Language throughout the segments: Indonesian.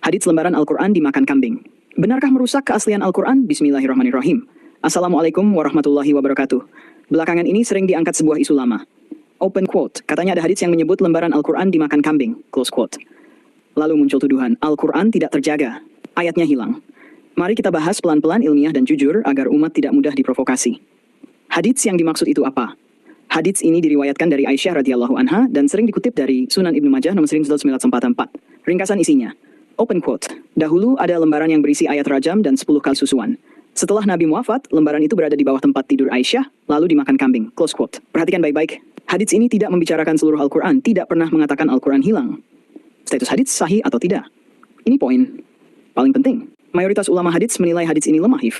Hadits lembaran Al-Quran dimakan kambing. Benarkah merusak keaslian Al-Quran? Bismillahirrahmanirrahim. Assalamualaikum warahmatullahi wabarakatuh. Belakangan ini sering diangkat sebuah isu lama. Open quote, katanya ada hadits yang menyebut lembaran Al-Quran dimakan kambing. Close quote. Lalu muncul tuduhan, Al-Quran tidak terjaga. Ayatnya hilang. Mari kita bahas pelan-pelan, ilmiah dan jujur agar umat tidak mudah diprovokasi. Hadits yang dimaksud itu apa? Hadits ini diriwayatkan dari Aisyah radhiyallahu anha dan sering dikutip dari Sunan Ibnu Majah nomor 1944. Ringkasan isinya. Open quote. Dahulu ada lembaran yang berisi ayat rajam dan 10 kali susuan. Setelah Nabi wafat, lembaran itu berada di bawah tempat tidur Aisyah, lalu dimakan kambing. Close quote. Perhatikan baik-baik. Hadits ini tidak membicarakan seluruh Al-Quran, tidak pernah mengatakan Al-Quran hilang. Status hadits sahih atau tidak? Ini poin paling penting. Mayoritas ulama hadits menilai hadits ini lemah, Hif.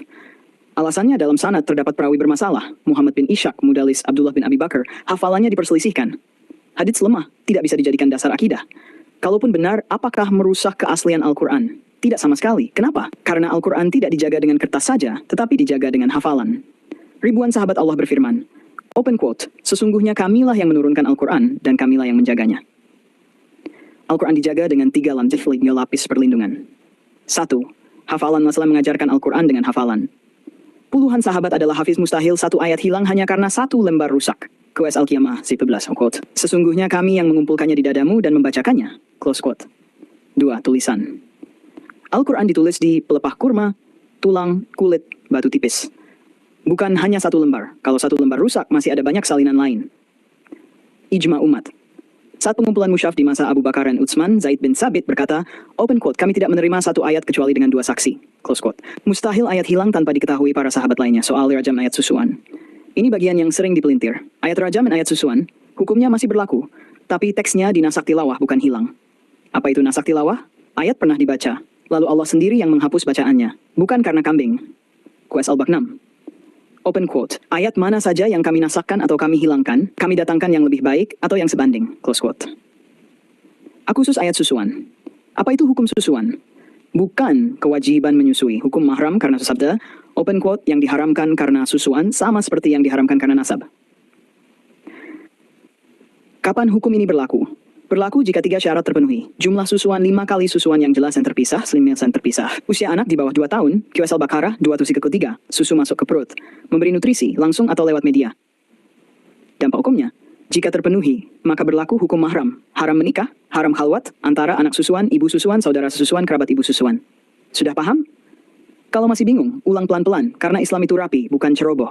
Alasannya dalam sanad terdapat perawi bermasalah, Muhammad bin Ishaq, Mudalis, Abdullah bin Abi Bakar, hafalannya diperselisihkan. Hadits lemah tidak bisa dijadikan dasar akidah. Kalaupun benar, apakah merusak keaslian Al-Quran? Tidak sama sekali. Kenapa? Karena Al-Quran tidak dijaga dengan kertas saja, tetapi dijaga dengan hafalan. Ribuan sahabat Allah berfirman, open quote, sesungguhnya kamilah yang menurunkan Al-Quran dan kamilah yang menjaganya. Al-Quran dijaga dengan 3 lapis perlindungan. 1. Hafalan Rasulullah mengajarkan Al-Quran dengan hafalan. Puluhan sahabat adalah hafiz, mustahil satu ayat hilang hanya karena satu lembar rusak. QS Al-Qiyamah, 11, quote. Sesungguhnya kami yang mengumpulkannya di dadamu dan membacakannya. Close quote. 2. Tulisan. Al-Quran ditulis di pelepah kurma, tulang, kulit, batu tipis. Bukan hanya satu lembar. Kalau satu lembar rusak, masih ada banyak salinan lain. Ijma umat. Saat pengumpulan musyaf di masa Abu Bakar dan Utsman, Zaid bin Sabit berkata, open quote, kami tidak menerima satu ayat kecuali dengan 2 saksi. Close quote. Mustahil ayat hilang tanpa diketahui para sahabat lainnya soal rajam ayat susuan. Ini bagian yang sering dipelintir. Ayat rajam dan ayat susuan, hukumnya masih berlaku, tapi teksnya di nasak tilawah bukan hilang. Apa itu nasak tilawah? Ayat pernah dibaca, lalu Allah sendiri yang menghapus bacaannya, bukan karena kambing. QS Al-Baq 6. Open quote, ayat mana saja yang kami nasakkan atau kami hilangkan, kami datangkan yang lebih baik atau yang sebanding. Close quote. Akhusus ayat susuan. Apa itu hukum susuan? Bukan kewajiban menyusui. Hukum mahram karena sabda, open quote, yang diharamkan karena susuan sama seperti yang diharamkan karena nasab. Kapan hukum ini berlaku? Berlaku jika 3 syarat terpenuhi. Jumlah susuan 5 kali susuan yang jelas dan terpisah, selimsan terpisah. Usia anak di bawah 2 tahun, QS Al-Baqarah 2-3. Susu masuk ke perut. Memberi nutrisi, langsung atau lewat media. Dampak hukumnya, jika terpenuhi, maka berlaku hukum mahram. Haram menikah, haram khalwat, antara anak susuan, ibu susuan, saudara susuan, kerabat ibu susuan. Sudah paham? Kalau masih bingung, ulang pelan-pelan, karena Islam itu rapi, bukan ceroboh.